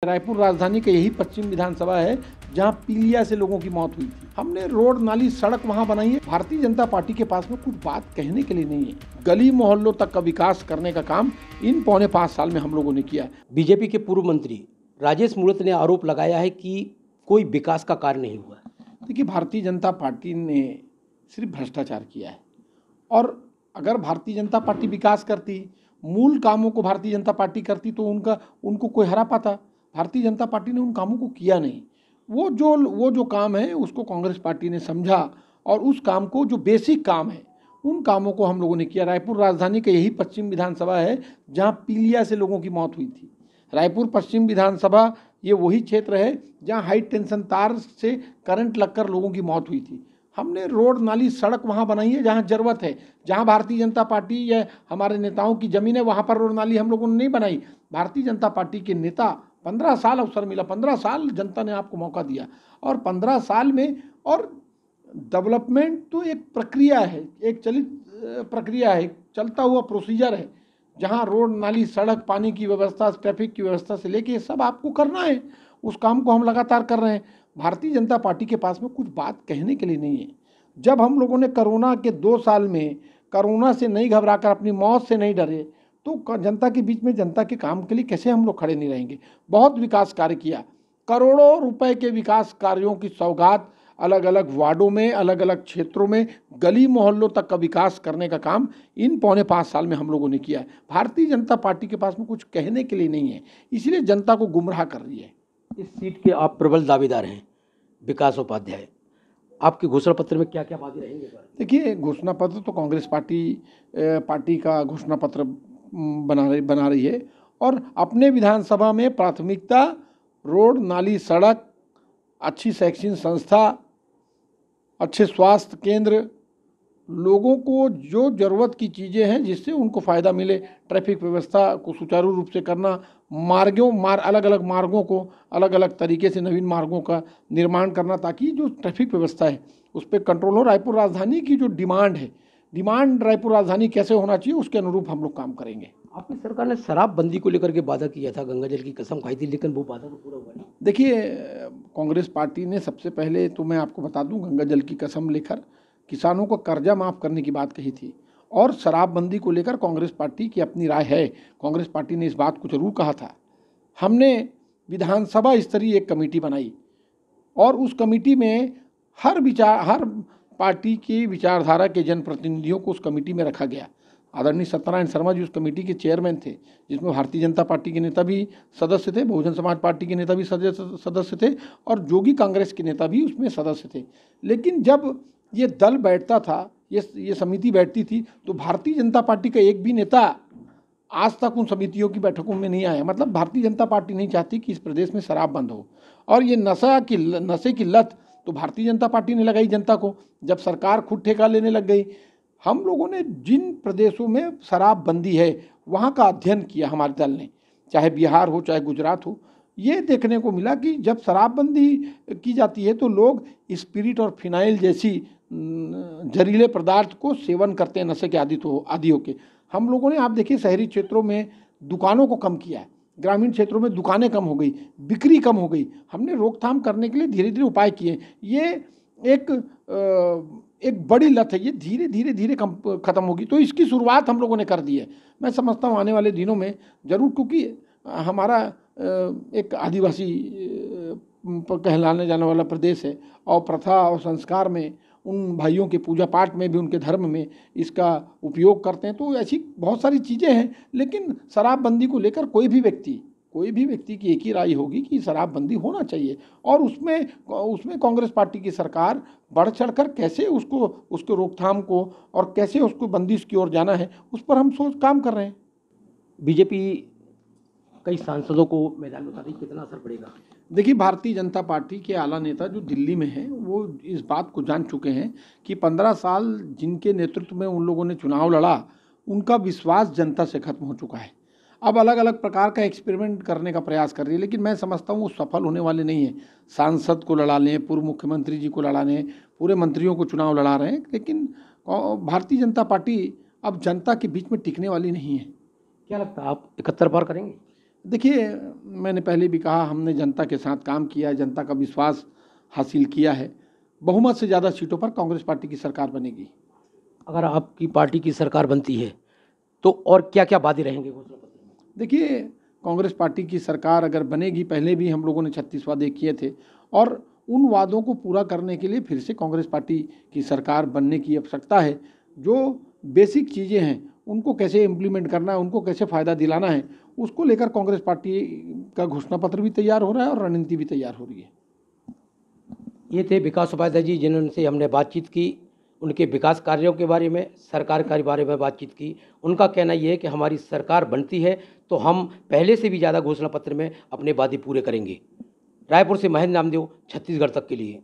रायपुर राजधानी का यही पश्चिम विधानसभा है जहां पीलिया से लोगों की मौत हुई थी। हमने रोड नाली सड़क वहां बनाई है। भारतीय जनता पार्टी के पास में कुछ बात कहने के लिए नहीं है। गली मोहल्लों तक का विकास करने का काम इन 4.5 साल में हम लोगों ने किया है। बीजेपी के पूर्व मंत्री राजेश मूणत ने आरोप लगाया है कि कोई विकास का कार्य नहीं हुआ। देखिए, भारतीय जनता पार्टी ने सिर्फ भ्रष्टाचार किया है, और अगर भारतीय जनता पार्टी विकास करती, मूल कामों को भारतीय जनता पार्टी करती तो उनको कोई हरा पाता। भारतीय जनता पार्टी ने उन कामों को किया नहीं। वो जो काम है उसको कांग्रेस पार्टी ने समझा, और उस काम को, जो बेसिक काम है, उन कामों को हम लोगों ने किया। रायपुर राजधानी का यही पश्चिम विधानसभा है जहां पीलिया से लोगों की मौत हुई थी। रायपुर पश्चिम विधानसभा ये वही क्षेत्र है जहां हाई टेंशन तार से करंट लगकर लोगों की मौत हुई थी। हमने रोड नाली सड़क वहां बनाई है जहां जरूरत है। जहां भारतीय जनता पार्टी या हमारे नेताओं की जमीन है वहां पर रोड नाली हम लोगों ने नहीं बनाई। भारतीय जनता पार्टी के नेता, 15 साल अवसर मिला, 15 साल जनता ने आपको मौका दिया, और 15 साल में, और डेवलपमेंट तो एक प्रक्रिया है, एक चलित प्रक्रिया है, चलता हुआ प्रोसीजर है, जहां रोड नाली सड़क पानी की व्यवस्था, ट्रैफिक की व्यवस्था से लेके ये सब आपको करना है। उस काम को हम लगातार कर रहे हैं। भारतीय जनता पार्टी के पास में कुछ बात कहने के लिए नहीं है। जब हम लोगों ने कोरोना के 2 साल में कोरोना से नहीं घबराकर, अपनी मौत से नहीं डरे, तो जनता के बीच में, जनता के काम के लिए कैसे हम लोग खड़े नहीं रहेंगे। बहुत विकास कार्य किया, करोड़ों रुपए के विकास कार्यों की सौगात अलग अलग वार्डों में, अलग अलग क्षेत्रों में, गली मोहल्लों तक का विकास करने का काम इन 4.5 साल में हम लोगों ने किया है। भारतीय जनता पार्टी के पास में कुछ कहने के लिए नहीं है, इसलिए जनता को गुमराह कर रही है। इस सीट के आप प्रबल दावेदार हैं, विकास उपाध्याय। आपके घोषणा पत्र में क्या क्या वादे रहेंगे? देखिए, घोषणा पत्र तो कांग्रेस पार्टी का घोषणा पत्र बना रही है, और अपने विधानसभा में प्राथमिकता रोड नाली सड़क, अच्छी शैक्षणिक संस्था, अच्छे स्वास्थ्य केंद्र, लोगों को जो ज़रूरत की चीज़ें हैं जिससे उनको फ़ायदा मिले, ट्रैफिक व्यवस्था को सुचारू रूप से करना, अलग अलग मार्गों को अलग अलग तरीके से, नवीन मार्गों का निर्माण करना, ताकि जो ट्रैफिक व्यवस्था है उस पर कंट्रोल हो। रायपुर राजधानी की जो डिमांड रायपुर राजधानी कैसे होना चाहिए, उसके अनुरूप हम लोग काम करेंगे। आपकी सरकार ने शराबबंदी को लेकर के वादा किया था, गंगा जल की कसम खाई थी, लेकिन वो वादा तो पूरा हुआ नहीं। देखिए, कांग्रेस पार्टी ने सबसे पहले तो मैं आपको बता दूं, गंगा जल की कसम लेकर किसानों को कर्जा माफ़ करने की बात कही थी, और शराबबंदी को लेकर कांग्रेस पार्टी की अपनी राय है। कांग्रेस पार्टी ने इस बात को जरूर कहा था। हमने विधानसभा स्तरीय एक कमेटी बनाई, और उस कमेटी में हर पार्टी की विचारधारा के जनप्रतिनिधियों को उस कमेटी में रखा गया। आदरणीय सत्यनारायण शर्मा जी उस कमेटी के चेयरमैन थे, जिसमें भारतीय जनता पार्टी के नेता भी सदस्य थे, बहुजन समाज पार्टी के नेता भी सदस्य थे, और जोगी कांग्रेस के नेता भी उसमें सदस्य थे। लेकिन जब ये दल बैठता था, ये समिति बैठती थी, तो भारतीय जनता पार्टी का एक भी नेता आज तक उन समितियों की बैठकों में नहीं आया। मतलब भारतीय जनता पार्टी नहीं चाहती कि इस प्रदेश में शराब बंद हो, और ये नशे की लत तो भारतीय जनता पार्टी ने लगाई जनता को, जब सरकार खुद ठेका लेने लग गई। हम लोगों ने जिन प्रदेशों में शराब बंदी है वहाँ का अध्ययन किया, हमारे दल ने, चाहे बिहार हो चाहे गुजरात हो, ये देखने को मिला कि जब शराबबंदी की जाती है तो लोग स्पिरिट और फिनाइल जैसी जहरीले पदार्थ को सेवन करते हैं, नशे के आदी होके। हम लोगों ने, आप देखिए, शहरी क्षेत्रों में दुकानों को कम किया है, ग्रामीण क्षेत्रों में दुकानें कम हो गई, बिक्री कम हो गई। हमने रोकथाम करने के लिए धीरे धीरे उपाय किए। ये एक बड़ी लत है, ये धीरे धीरे खत्म होगी, तो इसकी शुरुआत हम लोगों ने कर दी है। मैं समझता हूँ आने वाले दिनों में जरूर, क्योंकि हमारा एक आदिवासी कहलाने जाने वाला प्रदेश है, और प्रथा और संस्कार में, उन भाइयों के पूजा पाठ में भी, उनके धर्म में इसका उपयोग करते हैं। तो ऐसी बहुत सारी चीज़ें हैं, लेकिन शराबबंदी को लेकर कोई भी व्यक्ति की एक ही राय होगी कि शराबबंदी होना चाहिए, और उसमें कांग्रेस पार्टी की सरकार बढ़ चढ़कर कैसे उसको रोकथाम को, और कैसे उसको बंदिश की ओर जाना है, उस पर हम काम कर रहे हैं। बीजेपी कई सांसदों को मैदान में उतारने, कितना असर पड़ेगा? देखिए, भारतीय जनता पार्टी के आला नेता जो दिल्ली में हैं, वो इस बात को जान चुके हैं कि 15 साल जिनके नेतृत्व में उन लोगों ने चुनाव लड़ा, उनका विश्वास जनता से खत्म हो चुका है। अब अलग अलग प्रकार का एक्सपेरिमेंट करने का प्रयास कर रही है, लेकिन मैं समझता हूँ वो सफल होने वाले नहीं है। सांसद को लड़ा लें, पूर्व मुख्यमंत्री जी को लड़ा लें, पूरे मंत्रियों को चुनाव लड़ा रहे हैं, लेकिन भारतीय जनता पार्टी अब जनता के बीच में टिकने वाली नहीं है। क्या लगता है, आप 71 पार करेंगे? देखिए, मैंने पहले भी कहा, हमने जनता के साथ काम किया, जनता का विश्वास हासिल किया है। बहुमत से ज़्यादा सीटों पर कांग्रेस पार्टी की सरकार बनेगी। अगर आपकी पार्टी की सरकार बनती है तो और क्या क्या वादे रहेंगे घोषणा पत्र में? देखिए, कांग्रेस पार्टी की सरकार अगर बनेगी, पहले भी हम लोगों ने 36 वादे किए थे और उन वादों को पूरा करने के लिए फिर से कांग्रेस पार्टी की सरकार बनने की आवश्यकता है। जो बेसिक चीज़ें हैं उनको कैसे इम्प्लीमेंट करना है, उनको कैसे फ़ायदा दिलाना है, उसको लेकर कांग्रेस पार्टी का घोषणा पत्र भी तैयार हो रहा है और रणनीति भी तैयार हो रही है। ये थे विकास उपाध्याय जी, जिनसे हमने बातचीत की, उनके विकास कार्यों के बारे में, सरकार के बारे में बातचीत की। उनका कहना ये है कि हमारी सरकार बनती है तो हम पहले से भी ज़्यादा घोषणा पत्र में अपने वादे पूरे करेंगे। रायपुर से महेंद्र नामदेव, छत्तीसगढ़ तक के लिए।